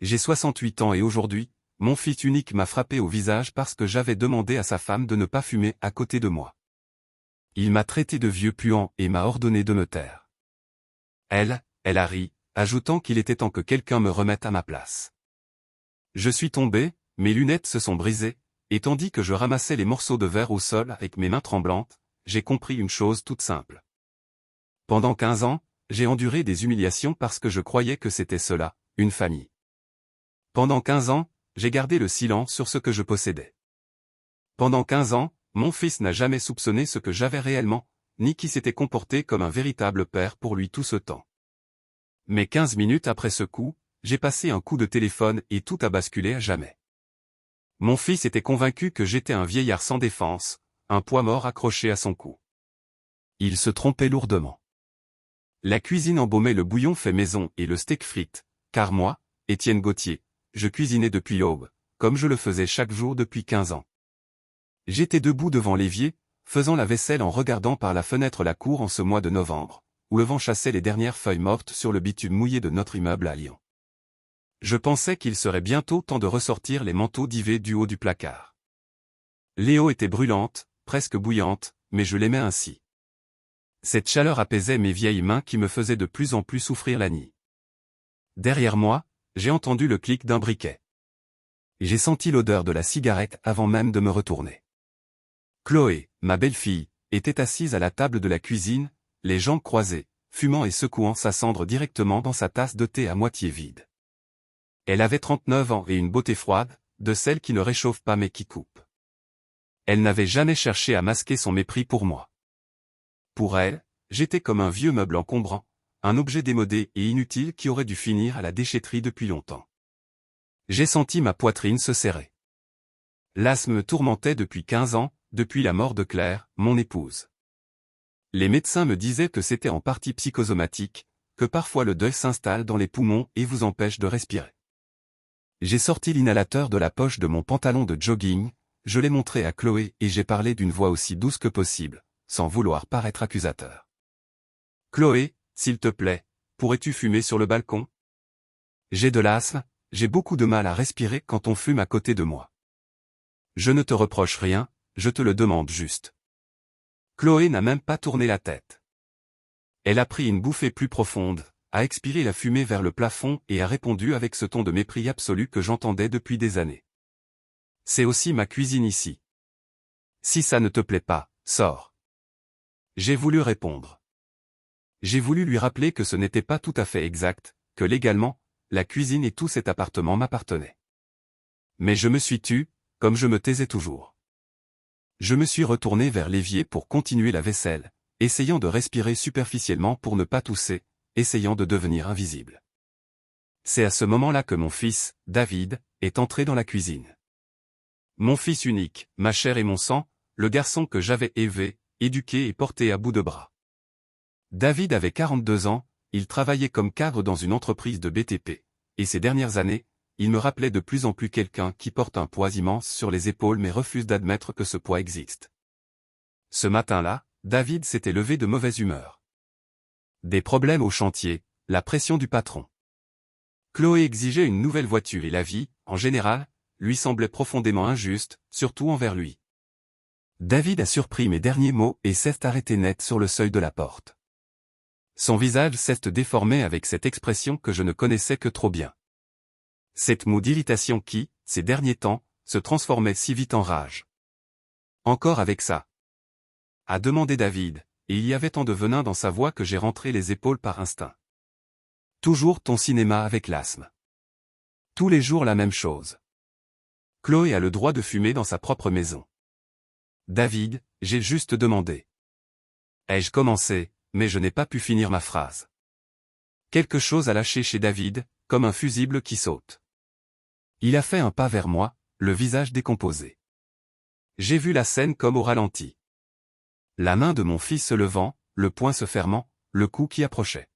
J'ai 68 ans et aujourd'hui, mon fils unique m'a frappé au visage parce que j'avais demandé à sa femme de ne pas fumer à côté de moi. Il m'a traité de vieux puant et m'a ordonné de me taire. Elle a ri, ajoutant qu'il était temps que quelqu'un me remette à ma place. Je suis tombé, mes lunettes se sont brisées, et tandis que je ramassais les morceaux de verre au sol avec mes mains tremblantes, j'ai compris une chose toute simple. Pendant 15 ans, j'ai enduré des humiliations parce que je croyais que c'était cela, une famille. Pendant 15 ans, j'ai gardé le silence sur ce que je possédais. Pendant 15 ans, mon fils n'a jamais soupçonné ce que j'avais réellement, ni qui s'était comporté comme un véritable père pour lui tout ce temps. Mais 15 minutes après ce coup, j'ai passé un coup de téléphone et tout a basculé à jamais. Mon fils était convaincu que j'étais un vieillard sans défense, un poids mort accroché à son cou. Il se trompait lourdement. La cuisine embaumait le bouillon fait maison et le steak frites, car moi, Étienne Gauthier, je cuisinais depuis l'aube, comme je le faisais chaque jour depuis 15 ans. J'étais debout devant l'évier, faisant la vaisselle en regardant par la fenêtre la cour en ce mois de novembre, où le vent chassait les dernières feuilles mortes sur le bitume mouillé de notre immeuble à Lyon. Je pensais qu'il serait bientôt temps de ressortir les manteaux d'Yvé du haut du placard. Léo était brûlante, presque bouillante, mais je l'aimais ainsi. Cette chaleur apaisait mes vieilles mains qui me faisaient de plus en plus souffrir la nuit. Derrière moi, j'ai entendu le clic d'un briquet. J'ai senti l'odeur de la cigarette avant même de me retourner. Chloé, ma belle-fille, était assise à la table de la cuisine, les jambes croisées, fumant et secouant sa cendre directement dans sa tasse de thé à moitié vide. Elle avait 39 ans et une beauté froide, de celles qui ne réchauffent pas mais qui coupent. Elle n'avait jamais cherché à masquer son mépris pour moi. Pour elle, j'étais comme un vieux meuble encombrant, un objet démodé et inutile qui aurait dû finir à la déchetterie depuis longtemps. J'ai senti ma poitrine se serrer. L'asthme me tourmentait depuis 15 ans, depuis la mort de Claire, mon épouse. Les médecins me disaient que c'était en partie psychosomatique, que parfois le deuil s'installe dans les poumons et vous empêche de respirer. J'ai sorti l'inhalateur de la poche de mon pantalon de jogging, je l'ai montré à Chloé et j'ai parlé d'une voix aussi douce que possible, sans vouloir paraître accusateur. Chloé, s'il te plaît, pourrais-tu fumer sur le balcon? J'ai de l'asthme, j'ai beaucoup de mal à respirer quand on fume à côté de moi. Je ne te reproche rien, je te le demande juste. Chloé n'a même pas tourné la tête. Elle a pris une bouffée plus profonde, a expiré la fumée vers le plafond et a répondu avec ce ton de mépris absolu que j'entendais depuis des années. C'est aussi ma cuisine ici. Si ça ne te plaît pas, sors. J'ai voulu répondre. J'ai voulu lui rappeler que ce n'était pas tout à fait exact, que légalement, la cuisine et tout cet appartement m'appartenaient. Mais je me suis tu, comme je me taisais toujours. Je me suis retourné vers l'évier pour continuer la vaisselle, essayant de respirer superficiellement pour ne pas tousser, essayant de devenir invisible. C'est à ce moment-là que mon fils, David, est entré dans la cuisine. Mon fils unique, ma chair et mon sang, le garçon que j'avais élevé, éduqué et porté à bout de bras. David avait 42 ans, il travaillait comme cadre dans une entreprise de BTP, et ces dernières années, il me rappelait de plus en plus quelqu'un qui porte un poids immense sur les épaules mais refuse d'admettre que ce poids existe. Ce matin-là, David s'était levé de mauvaise humeur. Des problèmes au chantier, la pression du patron. Chloé exigeait une nouvelle voiture et la vie, en général, lui semblait profondément injuste, surtout envers lui. David a surpris mes derniers mots et s'est arrêté net sur le seuil de la porte. Son visage s'est déformé avec cette expression que je ne connaissais que trop bien. Cette moue d'irritation qui, ces derniers temps, se transformait si vite en rage. Encore avec ça, a demandé David, et il y avait tant de venin dans sa voix que j'ai rentré les épaules par instinct. Toujours ton cinéma avec l'asthme. Tous les jours la même chose. Chloé a le droit de fumer dans sa propre maison. David, j'ai juste demandé. Ai-je commencé, mais je n'ai pas pu finir ma phrase. Quelque chose a lâché chez David, comme un fusible qui saute. Il a fait un pas vers moi, le visage décomposé. J'ai vu la scène comme au ralenti. La main de mon fils se levant, le poing se fermant, le cou qui approchait.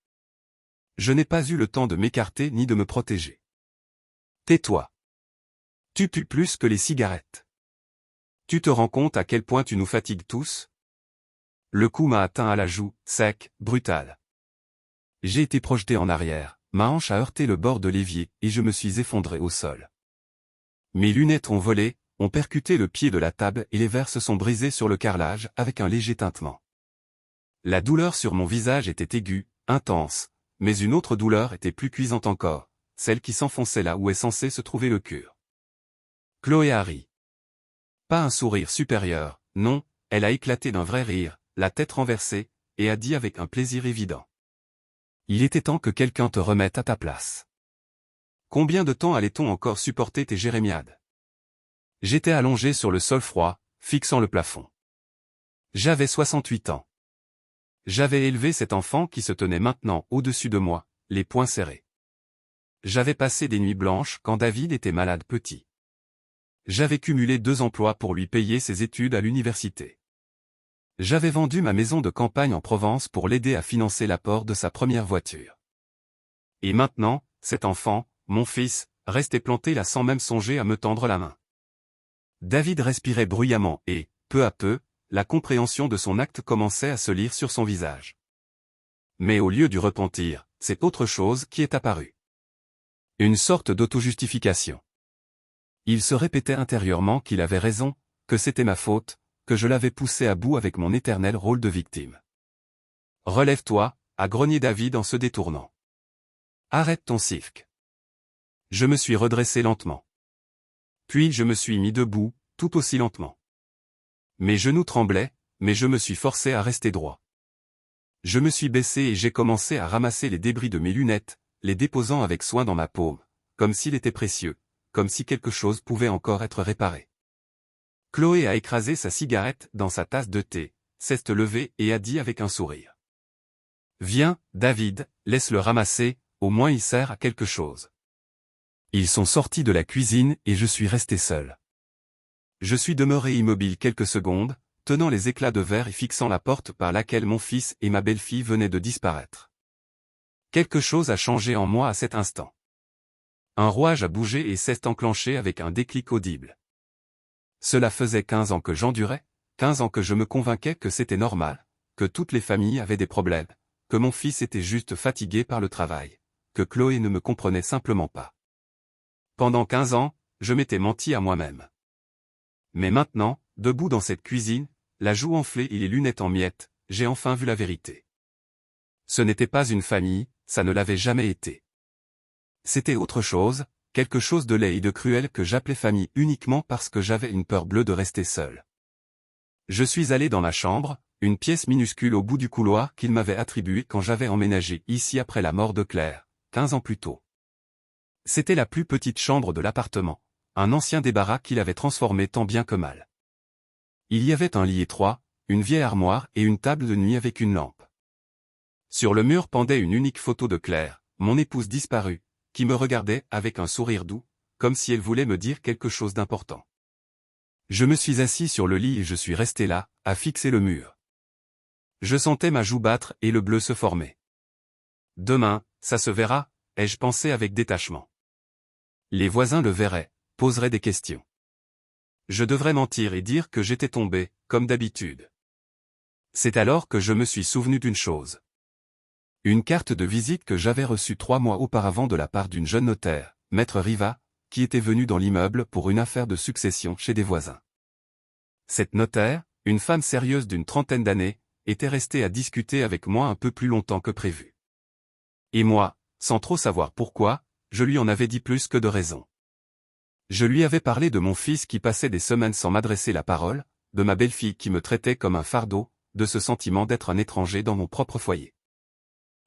Je n'ai pas eu le temps de m'écarter ni de me protéger. Tais-toi. Tu pues plus que les cigarettes. Tu te rends compte à quel point tu nous fatigues tous? Le coup m'a atteint à la joue, sec, brutal. J'ai été projeté en arrière, ma hanche a heurté le bord de l'évier et je me suis effondré au sol. Mes lunettes ont volé, ont percuté le pied de la table et les verres se sont brisés sur le carrelage avec un léger tintement. La douleur sur mon visage était aiguë, intense, mais une autre douleur était plus cuisante encore, celle qui s'enfonçait là où est censé se trouver le cœur. Chloé a ri. Pas un sourire supérieur, non, elle a éclaté d'un vrai rire, la tête renversée, et a dit avec un plaisir évident. Il était temps que quelqu'un te remette à ta place. Combien de temps allait-on encore supporter tes jérémiades? J'étais allongé sur le sol froid, fixant le plafond. J'avais 68 ans. J'avais élevé cet enfant qui se tenait maintenant au-dessus de moi, les poings serrés. J'avais passé des nuits blanches quand David était malade petit. J'avais cumulé 2 emplois pour lui payer ses études à l'université. J'avais vendu ma maison de campagne en Provence pour l'aider à financer l'apport de sa première voiture. Et maintenant, cet enfant, mon fils, restait planté là sans même songer à me tendre la main. David respirait bruyamment et, peu à peu, la compréhension de son acte commençait à se lire sur son visage. Mais au lieu du repentir, c'est autre chose qui est apparue. Une sorte d'auto-justification. Il se répétait intérieurement qu'il avait raison, que c'était ma faute, que je l'avais poussé à bout avec mon éternel rôle de victime. « Relève-toi » a grogné David en se détournant. « Arrête ton cirque. » Je me suis redressé lentement. Puis je me suis mis debout, tout aussi lentement. Mes genoux tremblaient, mais je me suis forcé à rester droit. Je me suis baissé et j'ai commencé à ramasser les débris de mes lunettes, les déposant avec soin dans ma paume, comme s'il était précieux, comme si quelque chose pouvait encore être réparé. Chloé a écrasé sa cigarette dans sa tasse de thé, s'est levée et a dit avec un sourire. « Viens, David, laisse-le ramasser, au moins il sert à quelque chose. » Ils sont sortis de la cuisine et je suis resté seul. Je suis demeuré immobile quelques secondes, tenant les éclats de verre et fixant la porte par laquelle mon fils et ma belle-fille venaient de disparaître. Quelque chose a changé en moi à cet instant. Un rouage a bougé et s'est enclenché avec un déclic audible. Cela faisait 15 ans que j'endurais, 15 ans que je me convainquais que c'était normal, que toutes les familles avaient des problèmes, que mon fils était juste fatigué par le travail, que Chloé ne me comprenait simplement pas. Pendant 15 ans, je m'étais menti à moi-même. Mais maintenant, debout dans cette cuisine, la joue enflée et les lunettes en miettes, j'ai enfin vu la vérité. Ce n'était pas une famille, ça ne l'avait jamais été. C'était autre chose, quelque chose de laid et de cruel que j'appelais famille uniquement parce que j'avais une peur bleue de rester seul. Je suis allé dans ma chambre, une pièce minuscule au bout du couloir qu'il m'avait attribuée quand j'avais emménagé ici après la mort de Claire, 15 ans plus tôt. C'était la plus petite chambre de l'appartement, un ancien débarras qu'il avait transformé tant bien que mal. Il y avait un lit étroit, une vieille armoire et une table de nuit avec une lampe. Sur le mur pendait une unique photo de Claire, mon épouse disparue, qui me regardait avec un sourire doux, comme si elle voulait me dire quelque chose d'important. Je me suis assis sur le lit et je suis resté là, à fixer le mur. Je sentais ma joue battre et le bleu se former. Demain, ça se verra, ai-je pensé avec détachement. Les voisins le verraient, poseraient des questions. Je devrais mentir et dire que j'étais tombé, comme d'habitude. C'est alors que je me suis souvenu d'une chose. Une carte de visite que j'avais reçue 3 mois auparavant de la part d'une jeune notaire, Maître Riva, qui était venue dans l'immeuble pour une affaire de succession chez des voisins. Cette notaire, une femme sérieuse d'une trentaine d'années, était restée à discuter avec moi un peu plus longtemps que prévu. Et moi, sans trop savoir pourquoi, je lui en avais dit plus que de raison. Je lui avais parlé de mon fils qui passait des semaines sans m'adresser la parole, de ma belle-fille qui me traitait comme un fardeau, de ce sentiment d'être un étranger dans mon propre foyer.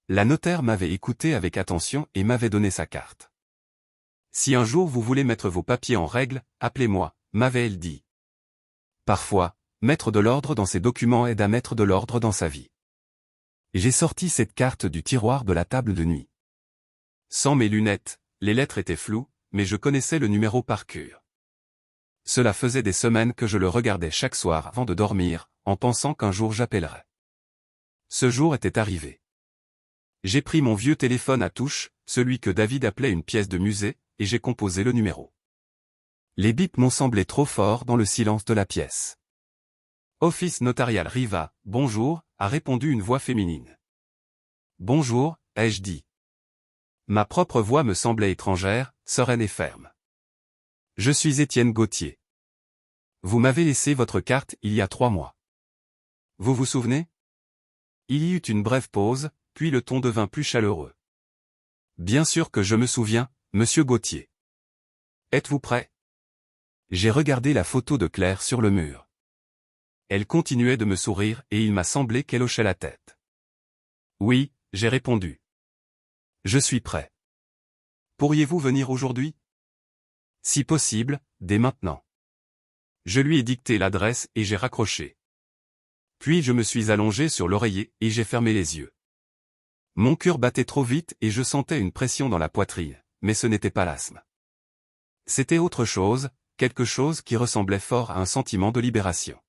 La notaire m'avait écouté avec attention et m'avait donné sa carte. « Si un jour vous voulez mettre vos papiers en règle, appelez-moi » m'avait-elle dit. Parfois, mettre de l'ordre dans ses documents aide à mettre de l'ordre dans sa vie. J'ai sorti cette carte du tiroir de la table de nuit. Sans mes lunettes, les lettres étaient floues, mais je connaissais le numéro par cœur. Cela faisait des semaines que je le regardais chaque soir avant de dormir, en pensant qu'un jour j'appellerais. Ce jour était arrivé. J'ai pris mon vieux téléphone à touche, celui que David appelait une pièce de musée, et j'ai composé le numéro. Les bips m'ont semblé trop forts dans le silence de la pièce. « Office notarial Riva, bonjour » a répondu une voix féminine. « Bonjour » ai-je dit. Ma propre voix me semblait étrangère, sereine et ferme. Je suis Étienne Gauthier. Vous m'avez laissé votre carte il y a 3 mois. Vous vous souvenez? Il y eut une brève pause, puis le ton devint plus chaleureux. Bien sûr que je me souviens, monsieur Gauthier. Êtes-vous prêt? J'ai regardé la photo de Claire sur le mur. Elle continuait de me sourire et il m'a semblé qu'elle hochait la tête. Oui, j'ai répondu. Je suis prêt. Pourriez-vous venir aujourd'hui? Si possible, dès maintenant. Je lui ai dicté l'adresse et j'ai raccroché. Puis je me suis allongé sur l'oreiller et j'ai fermé les yeux. Mon cœur battait trop vite et je sentais une pression dans la poitrine, mais ce n'était pas l'asthme. C'était autre chose, quelque chose qui ressemblait fort à un sentiment de libération.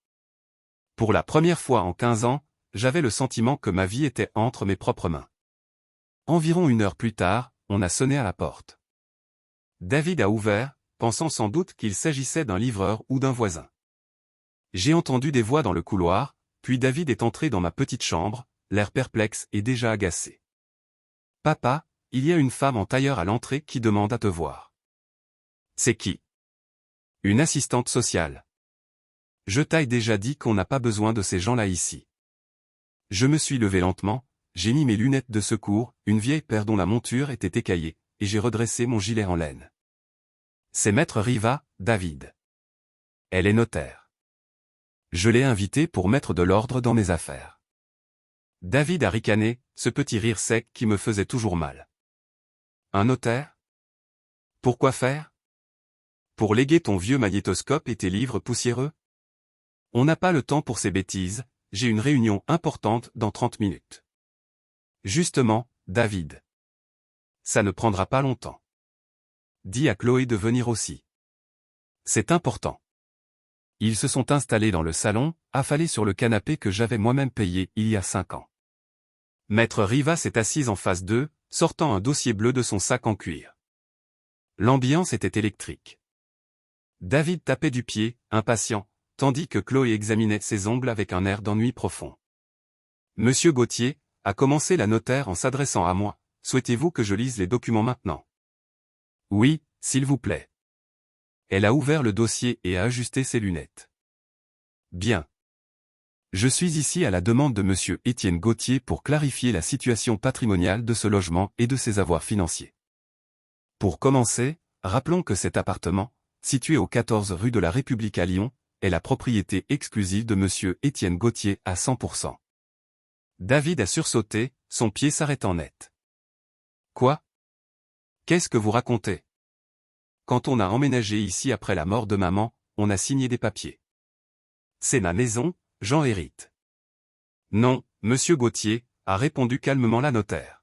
Pour la première fois en 15 ans, j'avais le sentiment que ma vie était entre mes propres mains. Environ 1 heure plus tard, on a sonné à la porte. David a ouvert, pensant sans doute qu'il s'agissait d'un livreur ou d'un voisin. J'ai entendu des voix dans le couloir, puis David est entré dans ma petite chambre, l'air perplexe et déjà agacé. « Papa, il y a une femme en tailleur à l'entrée qui demande à te voir. » « C'est qui? » « Une assistante sociale. Je t'ai déjà dit qu'on n'a pas besoin de ces gens-là ici. » Je me suis levé lentement, j'ai mis mes lunettes de secours, une vieille paire dont la monture était écaillée, et j'ai redressé mon gilet en laine. C'est Maître Riva, David. Elle est notaire. Je l'ai invitée pour mettre de l'ordre dans mes affaires. David a ricané, ce petit rire sec qui me faisait toujours mal. Un notaire? Pourquoi faire? Pour léguer ton vieux magnétoscope et tes livres poussiéreux? On n'a pas le temps pour ces bêtises, j'ai une réunion importante dans 30 minutes. Justement, David. Ça ne prendra pas longtemps. Dis à Chloé de venir aussi. C'est important. Ils se sont installés dans le salon, affalés sur le canapé que j'avais moi-même payé il y a 5 ans. Maître Riva s'est assise en face d'eux, sortant un dossier bleu de son sac en cuir. L'ambiance était électrique. David tapait du pied, impatient, tandis que Chloé examinait ses ongles avec un air d'ennui profond. « Monsieur Gauthier, » a commencé la notaire en s'adressant à moi, « souhaitez-vous que je lise les documents maintenant? » « Oui, s'il vous plaît. » Elle a ouvert le dossier et a ajusté ses lunettes. « Bien. Je suis ici à la demande de monsieur Étienne Gauthier pour clarifier la situation patrimoniale de ce logement et de ses avoirs financiers. Pour commencer, rappelons que cet appartement, situé au 14 rue de la République à Lyon, est la propriété exclusive de monsieur Étienne Gauthier à 100%. David a sursauté, son pied s'arrêtant net. Quoi? Qu'est-ce que vous racontez? Quand on a emménagé ici après la mort de maman, on a signé des papiers. C'est ma maison, j'en hérite. Non, monsieur Gauthier, a répondu calmement la notaire.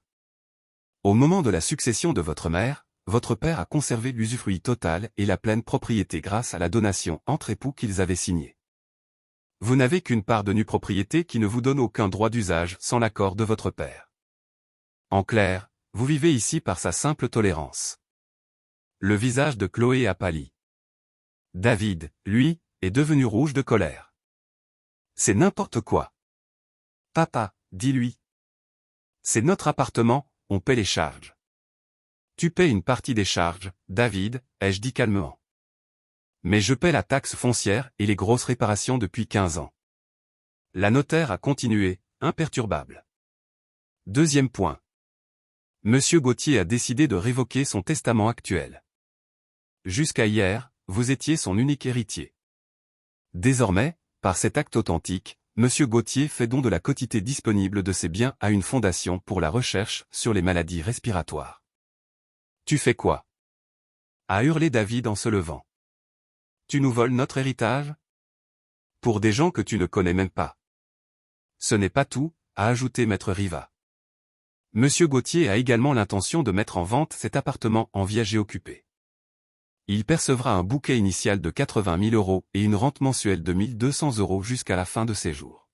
Au moment de la succession de votre mère, votre père a conservé l'usufruit total et la pleine propriété grâce à la donation entre époux qu'ils avaient signée. Vous n'avez qu'une part de nue propriété qui ne vous donne aucun droit d'usage sans l'accord de votre père. En clair, vous vivez ici par sa simple tolérance. Le visage de Chloé a pâli. David, lui, est devenu rouge de colère. C'est n'importe quoi. Papa, dis-lui. C'est notre appartement, on paie les charges. Tu paies une partie des charges, David, ai-je dit calmement. Mais je paie la taxe foncière et les grosses réparations depuis 15 ans. La notaire a continué, imperturbable. Deuxième point. Monsieur Gauthier a décidé de révoquer son testament actuel. Jusqu'à hier, vous étiez son unique héritier. Désormais, par cet acte authentique, monsieur Gauthier fait don de la quotité disponible de ses biens à une fondation pour la recherche sur les maladies respiratoires. Tu fais quoi? A hurlé David en se levant. Tu nous voles notre héritage? Pour des gens que tu ne connais même pas. Ce n'est pas tout, a ajouté Maître Riva. Monsieur Gauthier a également l'intention de mettre en vente cet appartement en viager occupé. Il percevra un bouquet initial de 80 000 € et une rente mensuelle de 1 200 € jusqu'à la fin de ses jours.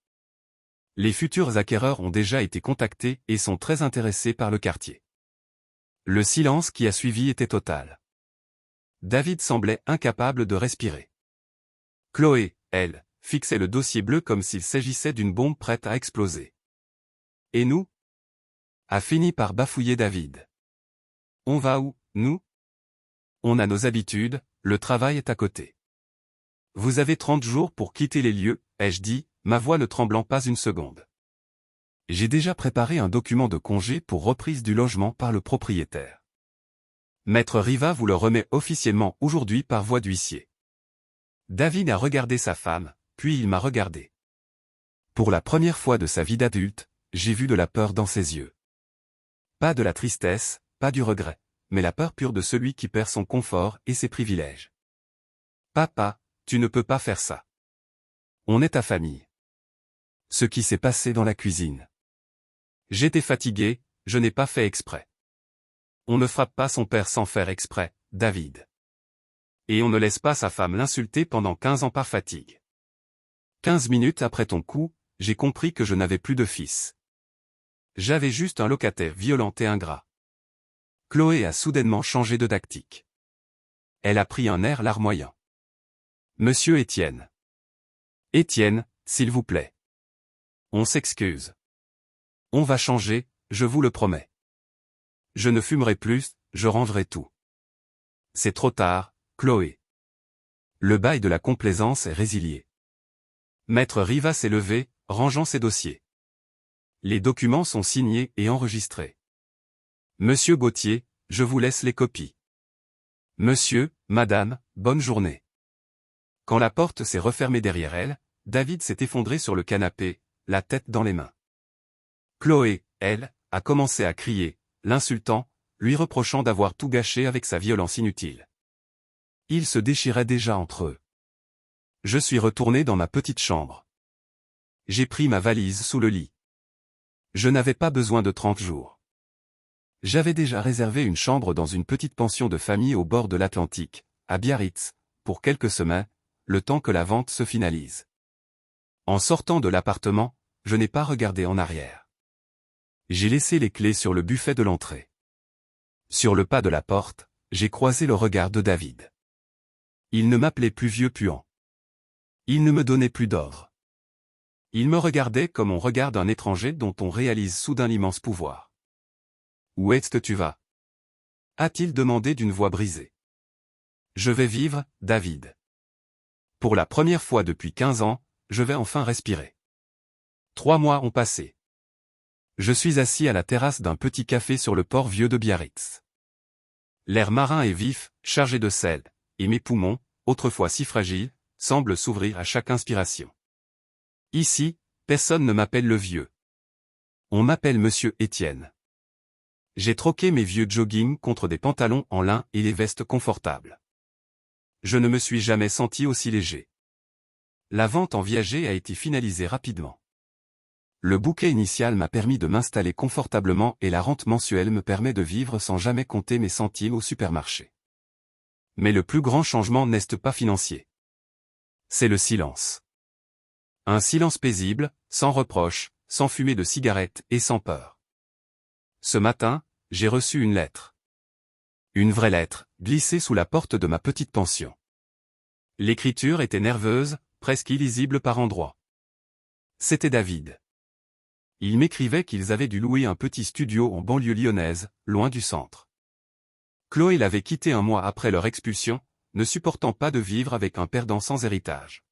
Les futurs acquéreurs ont déjà été contactés et sont très intéressés par le quartier. Le silence qui a suivi était total. David semblait incapable de respirer. Chloé, elle, fixait le dossier bleu comme s'il s'agissait d'une bombe prête à exploser. Et nous? A fini par bafouiller David. On va où, nous? On a nos habitudes, le travail est à côté. Vous avez 30 jours pour quitter les lieux, ai-je dit, ma voix ne tremblant pas une seconde. J'ai déjà préparé un document de congé pour reprise du logement par le propriétaire. Maître Riva vous le remet officiellement aujourd'hui par voie d'huissier. David a regardé sa femme, puis il m'a regardé. Pour la première fois de sa vie d'adulte, j'ai vu de la peur dans ses yeux. Pas de la tristesse, pas du regret, mais la peur pure de celui qui perd son confort et ses privilèges. Papa, tu ne peux pas faire ça. On est ta famille. Ce qui s'est passé dans la cuisine. J'étais fatigué, je n'ai pas fait exprès. On ne frappe pas son père sans faire exprès, David. Et on ne laisse pas sa femme l'insulter pendant 15 ans par fatigue. 15 minutes après ton coup, j'ai compris que je n'avais plus de fils. J'avais juste un locataire violent et ingrat. Chloé a soudainement changé de tactique. Elle a pris un air larmoyant. Monsieur Étienne. Étienne, s'il vous plaît. On s'excuse. On va changer, je vous le promets. Je ne fumerai plus, je rangerai tout. C'est trop tard, Chloé. Le bail de la complaisance est résilié. Maître Riva s'est levé, rangeant ses dossiers. Les documents sont signés et enregistrés. Monsieur Gauthier, je vous laisse les copies. Monsieur, madame, bonne journée. Quand la porte s'est refermée derrière elle, David s'est effondré sur le canapé, la tête dans les mains. Chloé, elle, a commencé à crier, l'insultant, lui reprochant d'avoir tout gâché avec sa violence inutile. Ils se déchiraient déjà entre eux. Je suis retourné dans ma petite chambre. J'ai pris ma valise sous le lit. Je n'avais pas besoin de 30 jours. J'avais déjà réservé une chambre dans une petite pension de famille au bord de l'Atlantique, à Biarritz, pour quelques semaines, le temps que la vente se finalise. En sortant de l'appartement, je n'ai pas regardé en arrière. J'ai laissé les clés sur le buffet de l'entrée. Sur le pas de la porte, j'ai croisé le regard de David. Il ne m'appelait plus vieux puant. Il ne me donnait plus d'ordre. Il me regardait comme on regarde un étranger dont on réalise soudain l'immense pouvoir. « Où est-ce que tu vas » a-t-il demandé d'une voix brisée. « Je vais vivre, David. Pour la première fois depuis 15 ans, je vais enfin respirer. 3 mois ont passé. Je suis assis à la terrasse d'un petit café sur le port vieux de Biarritz. L'air marin est vif, chargé de sel, et mes poumons, autrefois si fragiles, semblent s'ouvrir à chaque inspiration. Ici, personne ne m'appelle le vieux. On m'appelle Monsieur Étienne. J'ai troqué mes vieux joggings contre des pantalons en lin et les vestes confortables. Je ne me suis jamais senti aussi léger. La vente en viager a été finalisée rapidement. Le bouquet initial m'a permis de m'installer confortablement et la rente mensuelle me permet de vivre sans jamais compter mes centimes au supermarché. Mais le plus grand changement n'est pas financier. C'est le silence. Un silence paisible, sans reproche, sans fumée de cigarette et sans peur. Ce matin, j'ai reçu une lettre. Une vraie lettre, glissée sous la porte de ma petite pension. L'écriture était nerveuse, presque illisible par endroits. C'était David. Il m'écrivait qu'ils avaient dû louer un petit studio en banlieue lyonnaise, loin du centre. Chloé l'avait quitté un mois après leur expulsion, ne supportant pas de vivre avec un perdant sans héritage.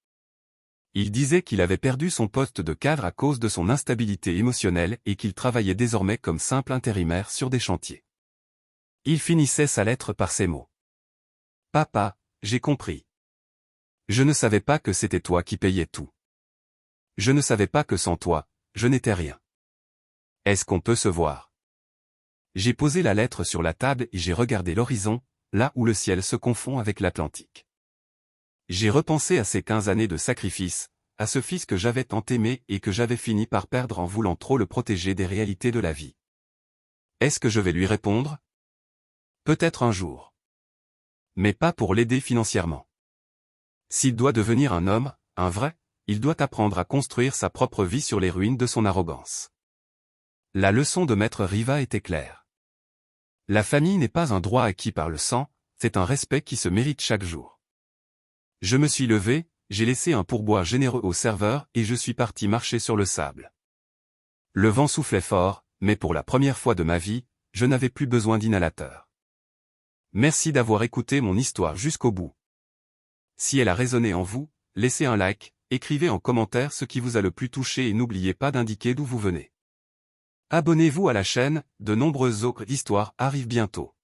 Il disait qu'il avait perdu son poste de cadre à cause de son instabilité émotionnelle et qu'il travaillait désormais comme simple intérimaire sur des chantiers. Il finissait sa lettre par ces mots. « Papa, j'ai compris. Je ne savais pas que c'était toi qui payais tout. Je ne savais pas que sans toi, je n'étais rien. Est-ce qu'on peut se voir ?» J'ai posé la lettre sur la table et j'ai regardé l'horizon, là où le ciel se confond avec l'Atlantique. J'ai repensé à ces 15 années de sacrifice, à ce fils que j'avais tant aimé et que j'avais fini par perdre en voulant trop le protéger des réalités de la vie. Est-ce que je vais lui répondre? Peut-être un jour. Mais pas pour l'aider financièrement. S'il doit devenir un homme, un vrai, il doit apprendre à construire sa propre vie sur les ruines de son arrogance. La leçon de Maître Riva était claire. La famille n'est pas un droit acquis par le sang, c'est un respect qui se mérite chaque jour. Je me suis levé, j'ai laissé un pourboire généreux au serveur et je suis parti marcher sur le sable. Le vent soufflait fort, mais pour la première fois de ma vie, je n'avais plus besoin d'inhalateur. Merci d'avoir écouté mon histoire jusqu'au bout. Si elle a résonné en vous, laissez un like, écrivez en commentaire ce qui vous a le plus touché et n'oubliez pas d'indiquer d'où vous venez. Abonnez-vous à la chaîne, de nombreuses autres histoires arrivent bientôt.